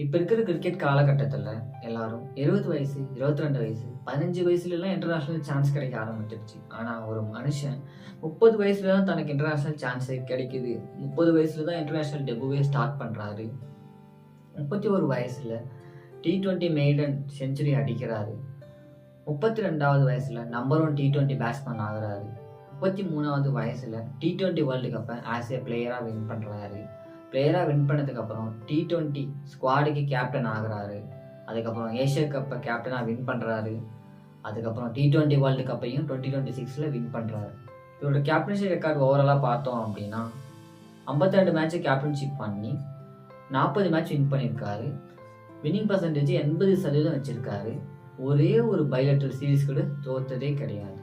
இப்போ இருக்கிற கிரிக்கெட் காலகட்டத்தில் எல்லாரும் 20 வயசு, 22 வயசு, 15 வயசுலலாம் இன்டர்நேஷ்னல் சான்ஸ் கிடைக்க ஆரம்பிச்சிருச்சு. ஆனால் ஒரு மனுஷன் 30 வயசுல தான் தனக்கு இன்டர்நேஷ்னல் சான்ஸே கிடைக்குது. 30 வயசுல தான் இன்டர்நேஷ்னல் டெபுவே ஸ்டார்ட் பண்ணுறாரு. 31 வயசில் T20 மெய்டன் செஞ்சுரி அடிக்கிறாரு. 32வது வயசில் நம்பர் 1 T20 பேட்ஸ்மேன் ஆகுறாரு. 33வது வயசில் T20 வேர்ல்டு கப்பை ஆஸ் ஏ பிளேயராக வின் பண்ணுறாரு. பிளேயராக வின் பண்ணதுக்கப்புறம் T20 ஸ்குவாடுக்கு கேப்டன் ஆகுறாரு. அதுக்கப்புறம் ஏஷியா கப்பை கேப்டனாக வின் பண்ணுறாரு. அதுக்கப்புறம் T20 வேர்ல்டு கப்பையும் 2026 வின் பண்ணுறாரு. இவரோட கேப்டன்ஷிப் ரெக்கார்டு ஓவராலாக பார்த்தோம் அப்படின்னா 52 மேட்சை கேப்டன்ஷிப் பண்ணி 40 மேட்ச் வின் பண்ணியிருக்காரு. வின்னிங் பர்சன்டேஜ் 80% வச்சுருக்காரு. ஒரே ஒரு பைலேட்டரல் சீரீஸ் கூட தோற்றதே கிடையாது.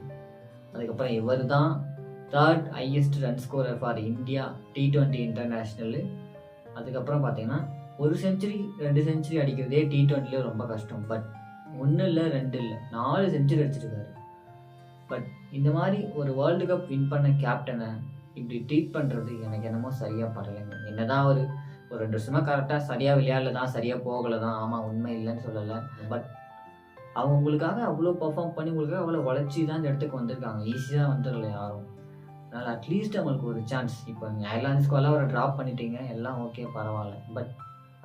அதுக்கப்புறம் இவர் தான் third highest run scorer for India T20 international. அதுக்கப்புறம் பார்த்தீங்கன்னா 1 செஞ்சுரி 2 செஞ்சுரி அடிக்கிறதே T20 ரொம்ப கஷ்டம். பட் 1 இல்லை 2 இல்லை 4 செஞ்சுரி அடிச்சிருக்காரு. பட் இந்த மாதிரி ஒரு வேர்ல்டு கப் வின் பண்ண கேப்டனை இப்படி ட்ரீட் பண்ணுறது எனக்கு என்னமோ சரியாக படலைங்க. என்னதான் ஒரு 2 வருஷமாக கரெக்டாக சரியாக விளையாடல தான், சரியாக போகலை தான், ஆமாம் உண்மை இல்லைன்னு சொல்லலை. பட் அவங்க உங்களுக்காக அவ்வளோ பர்ஃபார்ம் பண்ணி உங்களுக்காக அவ்வளோ உழைச்சி தான் இந்த இடத்துக்கு வந்திருக்காங்க. ஈஸியாக வந்துடல யாரும். அதனால் அட்லீஸ்ட் அவங்களுக்கு ஒரு சான்ஸ். இப்போ நீங்கள் அயர்லாந்து ஸ்குவாடில் அவரை ட்ராப் பண்ணிட்டீங்க, எல்லாம் ஓகே பரவாயில்ல. பட்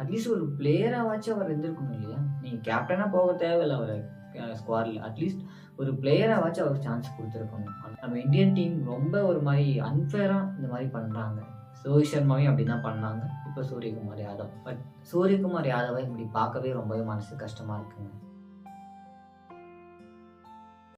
அட்லீஸ்ட் ஒரு பிளேயராகவாச்சும் அவர் இருந்திருக்கணும் இல்லையா? நீங்கள் கேப்டனாக போக தேவையில்லை அவர் ஸ்குவாடில். அட்லீஸ்ட் ஒரு பிளேயராகவாச்சும் அவருக்கு சான்ஸ் கொடுத்துருக்கணும். நம்ம இந்தியன் டீம் ரொம்ப ஒரு மாதிரி அன்ஃபேராக இந்த மாதிரி பண்ணுறாங்க. ரோஹித் சர்மாவையும் அப்படி தான் பண்ணாங்க. இப்போ சூரியகுமார் யாதவ். பட் சூரியகுமார் யாதவை இப்படி பார்க்கவே ரொம்பவே மனசு கஷ்டமாக இருக்குங்க.